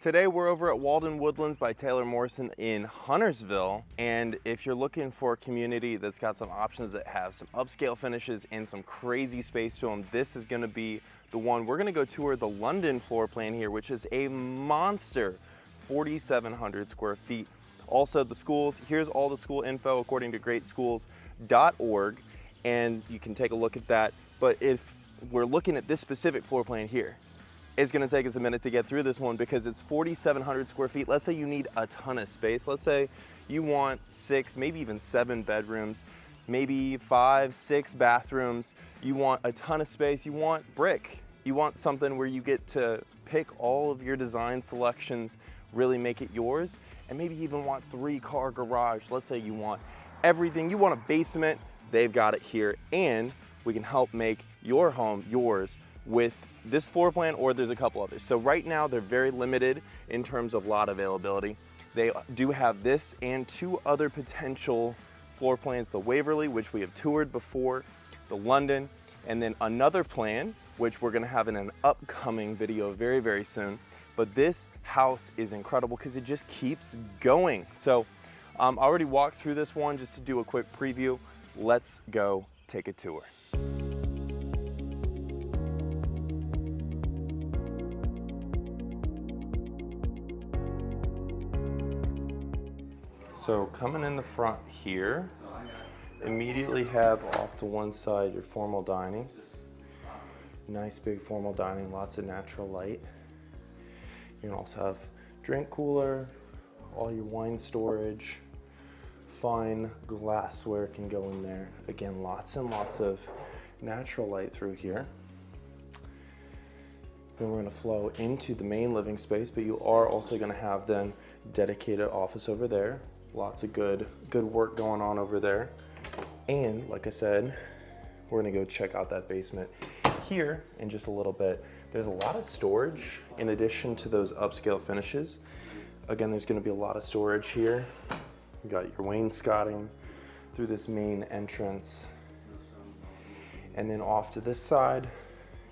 Today we're over at Walden Woodlands by Taylor Morrison in Huntersville, and if you're looking for a community that's got some options that have some upscale finishes and some crazy space to them, this is going to be the one. We're going to go tour the London floor plan here, which is a monster 4,700 square feet. Also the schools, here's all the school info according to greatschools.org, and you can take a look at that. But if we're looking at this specific floor plan here, it's gonna take us a minute to get through this one because it's 4,700 square feet. Let's say you need a ton of space. Let's say you want 6, maybe even 7 bedrooms, maybe 5, 6 bathrooms. You want a ton of space. You want brick. You want something where you get to pick all of your design selections, really make it yours, and maybe even want 3-car garage. Let's say you want everything. You want a basement, they've got it here, and we can help make your home yours with this floor plan, or there's a couple others. So right now they're very limited in terms of lot availability. They do have this and 2 other potential floor plans, the Waverly, which we have toured before, the London, and then another plan, which we're gonna have in an upcoming video very, very soon. But this house is incredible because it just keeps going. So I already walked through this one just to do a quick preview. Let's go take a tour. So coming in the front here, immediately have off to one side your formal dining. Nice big formal dining, lots of natural light. You can also have drink cooler, all your wine storage, fine glassware can go in there. Again, lots and lots of natural light through here. Then we're gonna flow into the main living space, but you are also gonna have then dedicated office over there. Lots of good work going on over there. And like I said, we're gonna go check out that basement here in just a little bit. There's a lot of storage in addition to those upscale finishes. Again, there's gonna be a lot of storage here. You got your wainscoting through this main entrance. And then off to this side,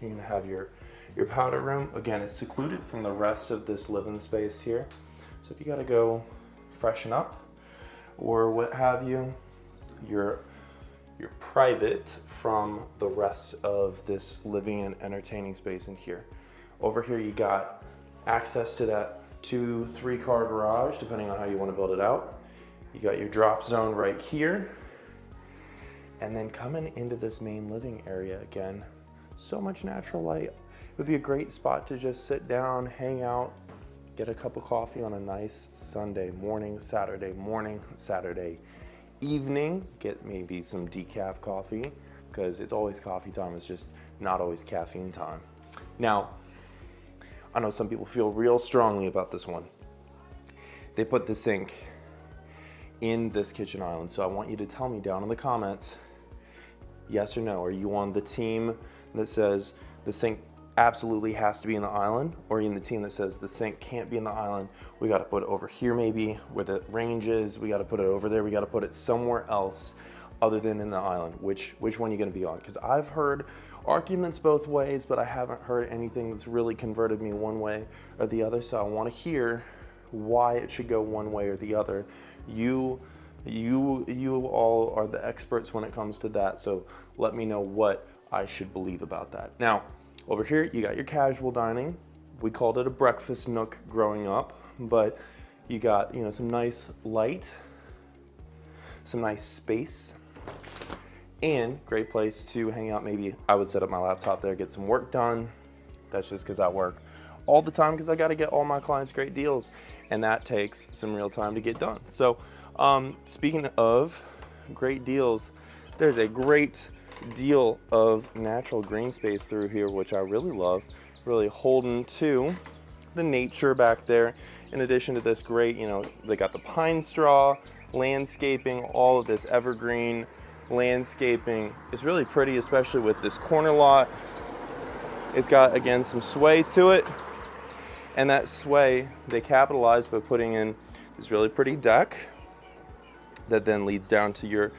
you're gonna have your powder room. Again, it's secluded from the rest of this living space here. So if you gotta go freshen up or what have you, you're private from the rest of this living and entertaining space in here. Over here you got access to that 2, 3-car garage, depending on how you want to build it out. You got your drop zone right here. And then coming into this main living area again, so much natural light. It would be a great spot to just sit down, hang out, get a cup of coffee on a nice Sunday morning, Saturday evening, get maybe some decaf coffee, because it's always coffee time, it's just not always caffeine time. Now, I know some people feel real strongly about this one. They put the sink in this kitchen island, so I want you to tell me down in the comments, yes or no. Are you on the team that says the sink absolutely has to be in the island, or are you in the team that says the sink can't be in the island, we got to put it over here maybe where the range is, we got to put it over there, we got to put it somewhere else other than in the island? Which one are you going to be on? Because I've heard arguments both ways, but I haven't heard anything that's really converted me one way or the other, so I want to hear why it should go one way or the other. You all are the experts when it comes to that, so let me know what I should believe about that. Now, over here, you got your casual dining. We called it a breakfast nook growing up, but you got, some nice light, some nice space, and great place to hang out. Maybe I would set up my laptop there, get some work done. That's just because I work all the time because I got to get all my clients great deals, and that takes some real time to get done. So speaking of great deals, there's a great deal of natural green space through here, which I really love, really holding to the nature back there. In addition to this great, they got the pine straw landscaping, all of this evergreen landscaping. It's really pretty, especially with this corner lot. It's got, again, some sway to it, and that sway they capitalized by putting in this really pretty deck that then leads down to your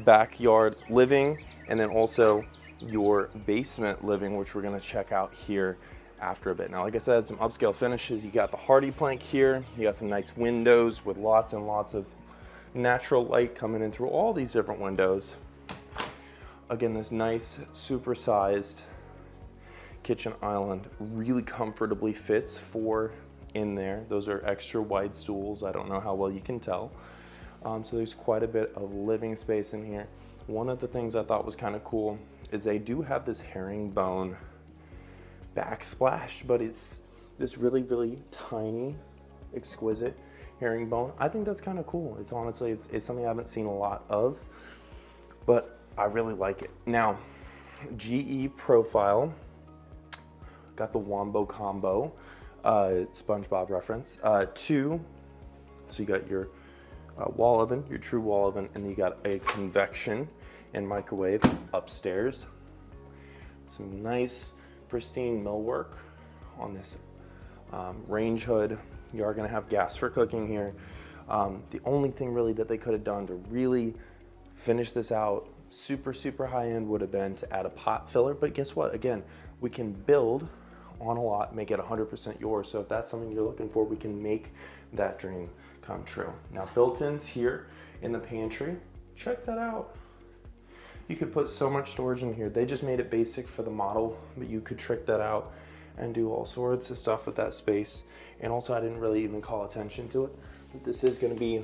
backyard living, and then also your basement living, which we're going to check out here after a bit. Now, like I said, some upscale finishes. You got the hardy plank here. You got some nice windows with lots and lots of natural light coming in through all these different windows. Again, this nice supersized kitchen island really comfortably fits 4 in there. Those are extra wide stools. I don't know how well you can tell. So there's quite a bit of living space in here. One of the things I thought was kind of cool is they do have this herringbone backsplash, but it's this really, really tiny, exquisite herringbone. I think that's kind of cool. It's honestly, it's something I haven't seen a lot of, but I really like it. Now, GE profile, got the Wombo combo, SpongeBob reference. 2, so you got your wall oven, your true wall oven, and you got a convection and microwave upstairs. Some nice pristine millwork on this range hood. You are going to have gas for cooking here. The only thing really that they could have done to really finish this out super, super high end would have been to add a pot filler. But guess what? Again, we can build on a lot, make it 100% yours. So if that's something you're looking for, we can make that dream come true. Now, built-ins here in the pantry, check that out. You could put so much storage in here. They just made it basic for the model, but you could trick that out and do all sorts of stuff with that space. And also, I didn't really even call attention to it, but this is gonna be,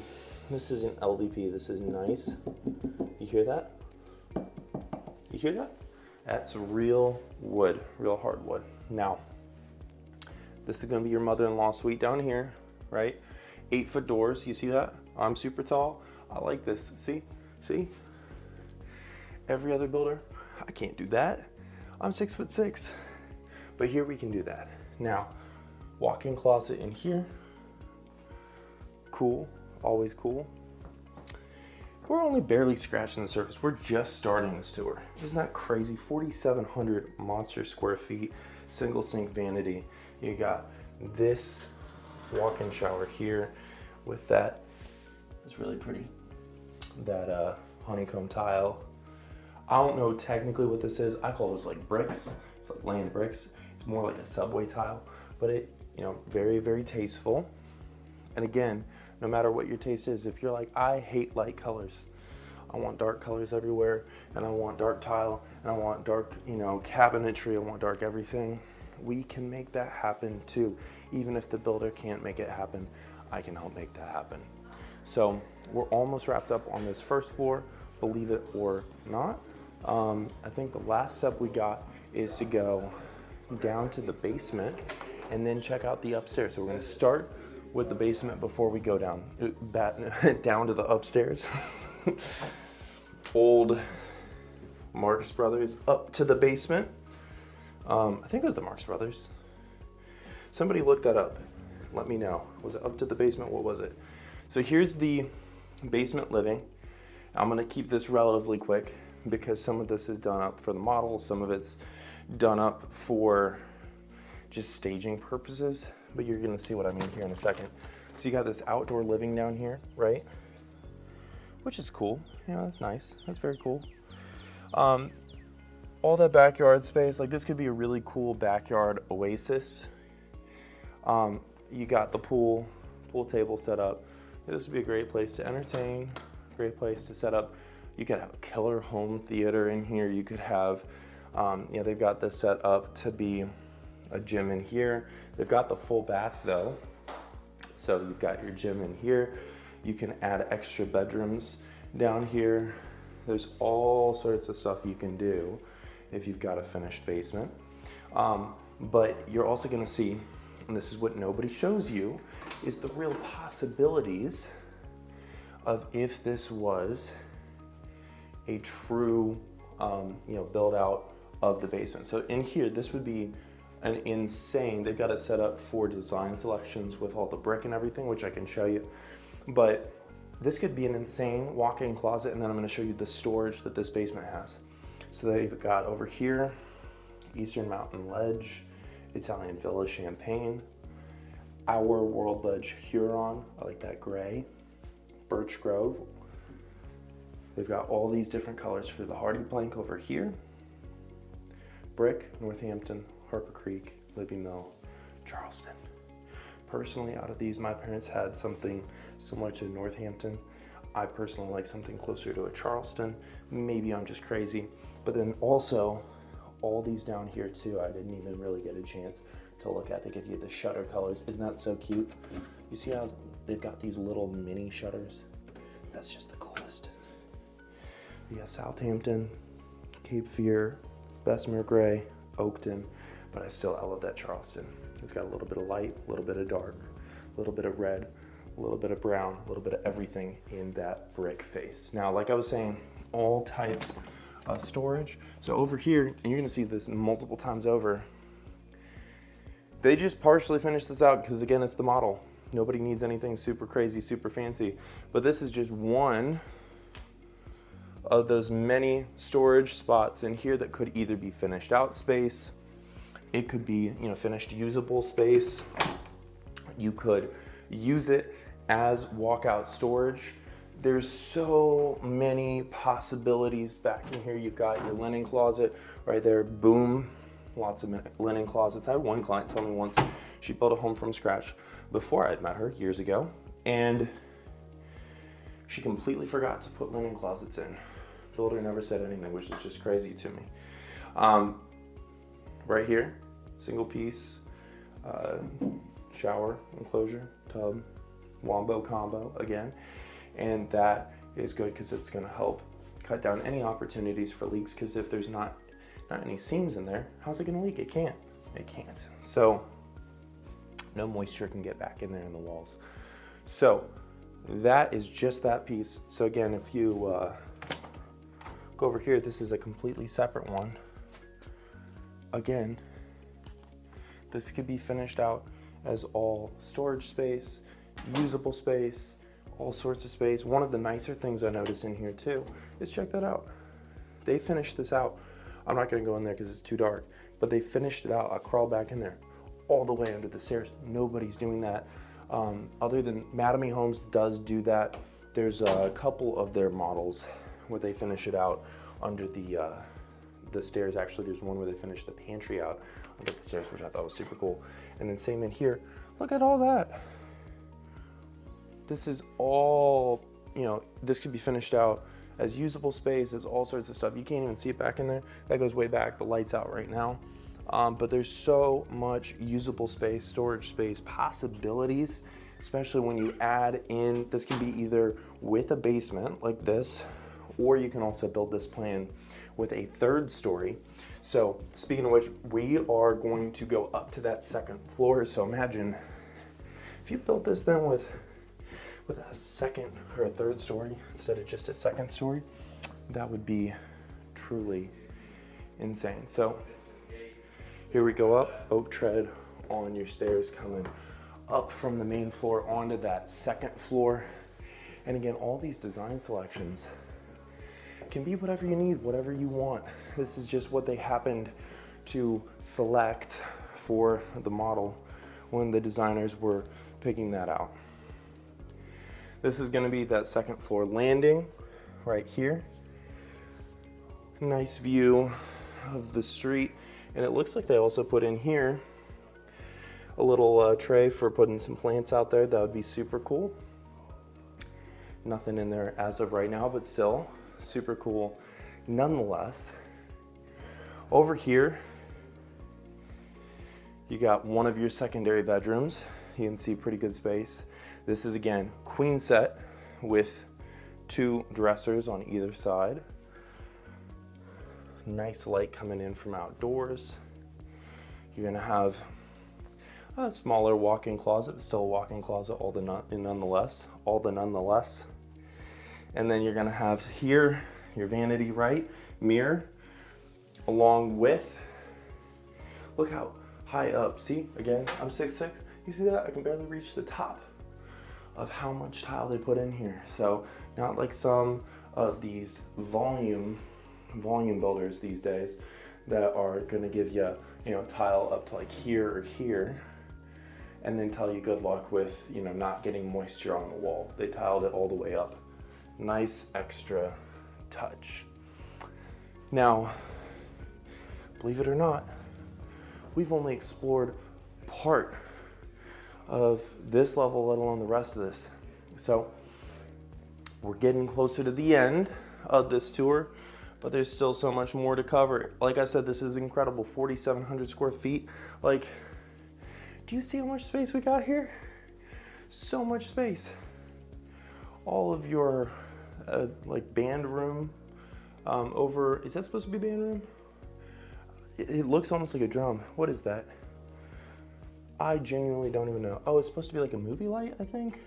this is an LVP. This is nice. You hear that? You hear that? That's real wood, real hardwood. Now, this is gonna be your mother-in-law suite down here, right? 8-foot doors, you see that? I'm super tall. I like this, see? Every other builder, I can't do that. I'm 6'6", but here we can do that. Now, walk-in closet in here. Cool, always cool. We're only barely scratching the surface. We're just starting this tour. Isn't that crazy? 4,700 monster square feet, single sink vanity. You got this walk-in shower here with that, it's really pretty, that honeycomb tile. I don't know technically what this is. I call this like bricks. It's like land bricks. It's more like a subway tile, but it, you know, very, very tasteful. And again, no matter what your taste is, if you're like, I hate light colors, I want dark colors everywhere, and I want dark tile, and I want dark, you know, cabinetry, I want dark everything, we can make that happen too. Even if the builder can't make it happen, I can help make that happen. So we're almost wrapped up on this first floor, believe it or not. I think the last step we got is to go down to the basement and then check out the upstairs. So we're gonna start with the basement before we go down to the upstairs. Old Marx Brothers up to the basement. I think it was the Marx Brothers. Somebody look that up. Let me know. Was it up to the basement? What was it? So here's the basement living. I'm gonna keep this relatively quick because some of this is done up for the model, some of it's done up for just staging purposes, but you're gonna see what I mean here in a second. So you got this outdoor living down here, right? Which is cool, you know, that's nice, that's very cool. All that backyard space, like this could be a really cool backyard oasis. You got the pool table set up. This would be a great place to entertain, great place to set up. You could have a killer home theater in here. You could have, you know, they've got this set up to be a gym in here. They've got the full bath though. So you've got your gym in here. You can add extra bedrooms down here. There's all sorts of stuff you can do if you've got a finished basement. But you're also gonna see, and this is what nobody shows you, is the real possibilities of if this was a true, you know, build out of the basement. So in here, this would be an insane, they've got it set up for design selections with all the brick and everything, which I can show you. But this could be an insane walk-in closet, and then I'm gonna show you the storage that this basement has. So they've got over here, Eastern Mountain Ledge, Italian Villa Champagne, Our World Ledge Huron, I like that gray, Birch Grove. They've got all these different colors for the hardy plank over here, brick, Northampton, Harper Creek, Libby Mill, Charleston. Personally, out of these, my parents had something similar to Northampton. I personally like something closer to a Charleston. Maybe I'm just crazy. But then also, all these down here too, I didn't even really get a chance to look at. They give you the shutter colors. Isn't that so cute? You see how they've got these little mini shutters? That's just the coolest. But yeah, Southampton, Cape Fear, Bessemer Gray, Oakton, but I love that Charleston. It's got a little bit of light, a little bit of dark, a little bit of red, a little bit of brown, a little bit of everything in that brick face. Now, like I was saying, all types of storage. So over here, and you're gonna see this multiple times over, they just partially finished this out because again, it's the model. Nobody needs anything super crazy, super fancy. But this is just one of those many storage spots in here that could either be finished out space, it could be, finished usable space. You could use it as walkout storage. There's so many possibilities back in here. You've got your linen closet right there, boom, lots of linen closets. I had one client tell me once she built a home from scratch before I'd met her years ago, and she completely forgot to put linen closets in. Builder never said anything, which is just crazy to me. Right here, single piece, shower enclosure, tub, wombo combo again. And that is good because it's gonna help cut down any opportunities for leaks, because if there's not any seams in there, how's it gonna leak? It can't. So no moisture can get back in there in the walls. So that is just that piece. So again, if you go over here, this is a completely separate one. Again, this could be finished out as all storage space, usable space, all sorts of space. One of the nicer things I noticed in here too is, check that out. They finished this out. I'm not gonna go in there because it's too dark, but they finished it out. I crawled back in there all the way under the stairs. Nobody's doing that. Other than Mattamy Homes does do that. There's a couple of their models where they finish it out under the stairs. Actually, there's one where they finish the pantry out under the stairs, which I thought was super cool. And then same in here. Look at all that. This is all, this could be finished out as usable space, as all sorts of stuff. You can't even see it back in there. That goes way back. The light's out right now. But there's so much usable space, storage space, possibilities, especially when you add in, this can be either with a basement like this, or you can also build this plan with a third story. So speaking of which, we are going to go up to that second floor. So imagine if you built this then with a second or a third story instead of just a second story, that would be truly insane. So here we go up, oak tread on your stairs coming up from the main floor onto that second floor. And again, all these design selections can be whatever you need, whatever you want. This is just what they happened to select for the model when the designers were picking that out. This is gonna be that second floor landing right here. Nice view of the street. And it looks like they also put in here a little tray for putting some plants out there. That would be super cool. Nothing in there as of right now, but still super cool nonetheless. Over here, you got one of your secondary bedrooms. You can see pretty good space. This is again, queen set with 2 dressers on either side. Nice light coming in from outdoors. You're gonna have a smaller walk-in closet, but still a walk-in closet, all the nonetheless. And then you're gonna have here your vanity, right? Mirror, along with, look how high up. See, again, I'm 6'6". You see that? I can barely reach the top of how much tile they put in here. So not like some of these volume builders these days that are gonna give you, tile up to like here or here, and then tell you good luck with, not getting moisture on the wall. They tiled it all the way up. Nice extra touch. Now, believe it or not, we've only explored part of this level, let alone the rest of this. So we're getting closer to the end of this tour, but there's still so much more to cover. Like I said, this is incredible, 4,700 square feet. Like, do you see how much space we got here? So much space. All of your like band room over, is that supposed to be band room? It looks almost like a drum. What is that? I genuinely don't even know. Oh, it's supposed to be like a movie light, I think?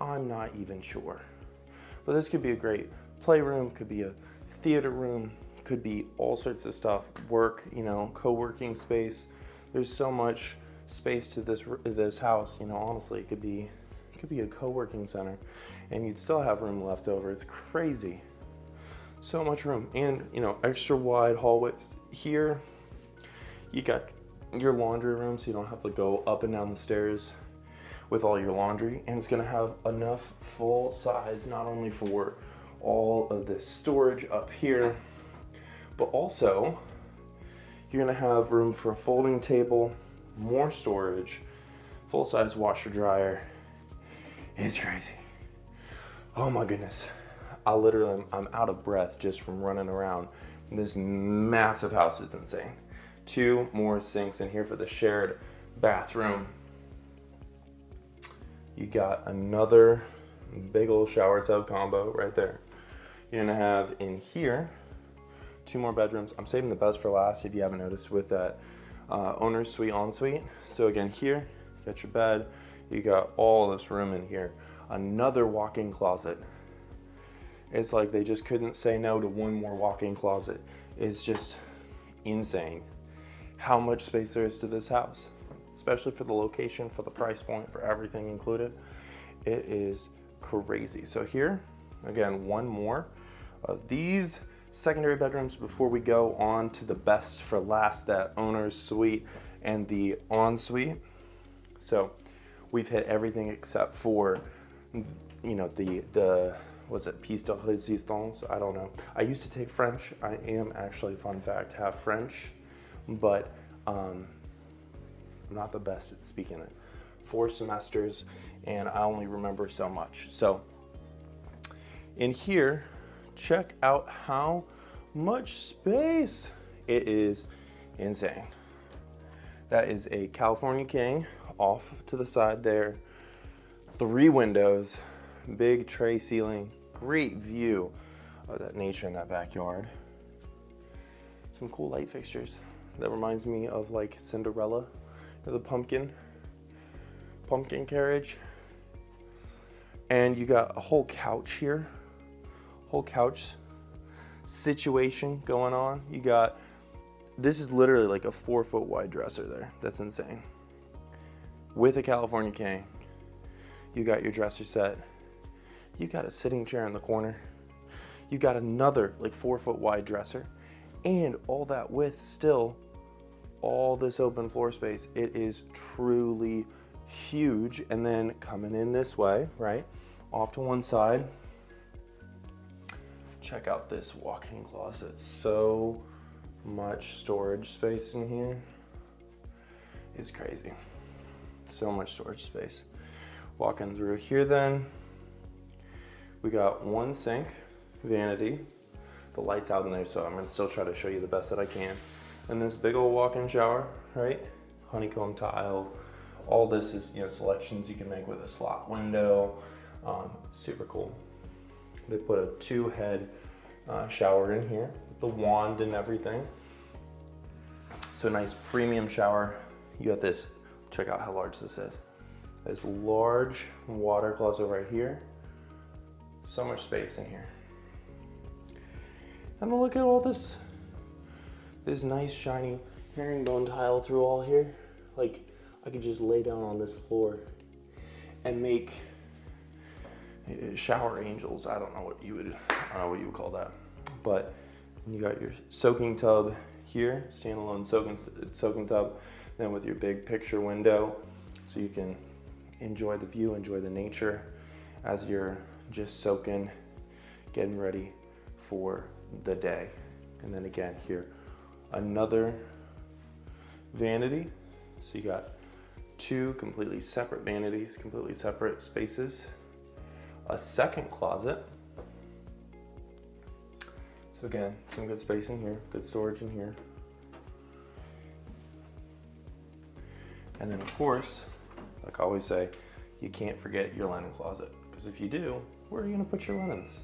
I'm not even sure. But this could be a great playroom, could be a theater room, could be all sorts of stuff. Work, you know, co-working space. There's so much space to this house, you know, honestly, it could be a co-working center and you'd still have room left over. It's crazy. So much room. And, you know, extra wide hallways. Here, you got your laundry room, so you don't have to go up and down the stairs with all your laundry. And it's gonna have enough full size, not only for all of the storage up here, but also you're gonna have room for a folding table, more storage, full size washer dryer. It's crazy. Oh my goodness. I'm out of breath just from running around. This massive house is insane. 2 more sinks in here for the shared bathroom. You got another big old shower tub combo right there. You're gonna have in here 2 more bedrooms. I'm saving the best for last if you haven't noticed with that owner's suite ensuite. So again, here, you got your bed. You got all this room in here. Another walk-in closet. It's like they just couldn't say no to 1 more walk-in closet. It's just insane how much space there is to this house, especially for the location, for the price point, for everything included. It is crazy. So here, again, 1 more of these secondary bedrooms before we go on to the best for last, that owner's suite and the ensuite. So we've hit everything except for, you know, the was it piece de résistance? I don't know. I used to take French. I am actually, fun fact, half French, but I'm not the best at speaking it. 4 semesters, and I only remember so much. So in here, check out how much space. It is insane. That is a California King off to the side there. 3 windows, big tray ceiling, great view of that nature in that backyard. Some cool light fixtures. That reminds me of like Cinderella, the pumpkin carriage. And you got a whole couch here, whole couch situation going on. You got, this is literally like a 4-foot wide dresser there. That's insane. With a California King, you got your dresser set. You got a sitting chair in the corner. You got another like 4-foot wide dresser, and all that with still all this open floor space. It is truly huge. And then coming in this way, right, off to one side, check out this walk-in closet. So much storage space in here. It's crazy. So much storage space. Walking through here then, we got 1 sink, vanity. The light's out in there, so I'm gonna still try to show you the best that I can. And this big old walk-in shower, right? Honeycomb tile. All this is, you know, selections you can make with a slot window. Super cool. They put a 2-head shower in here, with the wand and everything. So a nice premium shower. You got this, check out how large this is. This large water closet right here. So much space in here. And look at all this nice shiny herringbone tile through all here. Like, I could just lay down on this floor and make shower angels. I don't know what you would call that. But you got your soaking tub here, standalone soaking tub, then with your big picture window, so you can enjoy the view, enjoy the nature as you're just soaking, getting ready for the day. And then again here, another vanity. So you got two completely separate vanities, completely separate spaces. A second closet. So again, some good space in here, good storage in here. And then of course, like I always say, you can't forget your linen closet. Because if you do, where are you gonna put your linens?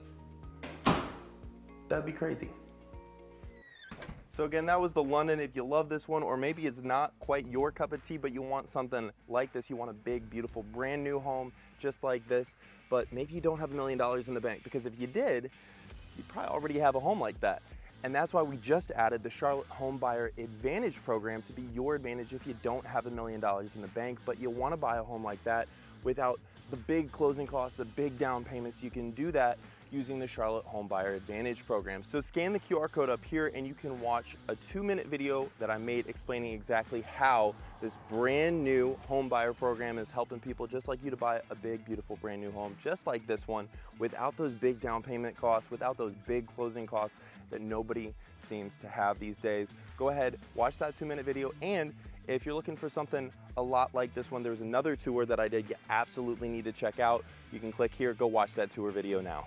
That'd be crazy. So again, that was the London. If you love this one, or maybe it's not quite your cup of tea, but you want something like this, you want a big, beautiful, brand new home just like this, but maybe you don't have $1 million in the bank, because if you did, you probably already have a home like that. And that's why we just added the Charlotte Home Buyer Advantage program to be your advantage if you don't have $1 million in the bank, but you want to buy a home like that without the big closing costs, the big down payments. You can do that using the Charlotte Home Buyer Advantage program. So scan the QR code up here and you can watch a 2-minute video that I made explaining exactly how this brand new home buyer program is helping people just like you to buy a big, beautiful, brand new home, just like this one, without those big down payment costs, without those big closing costs that nobody seems to have these days. Go ahead, watch that 2-minute video, and if you're looking for something a lot like this one, there's another tour that I did you absolutely need to check out. You can click here, go watch that tour video now.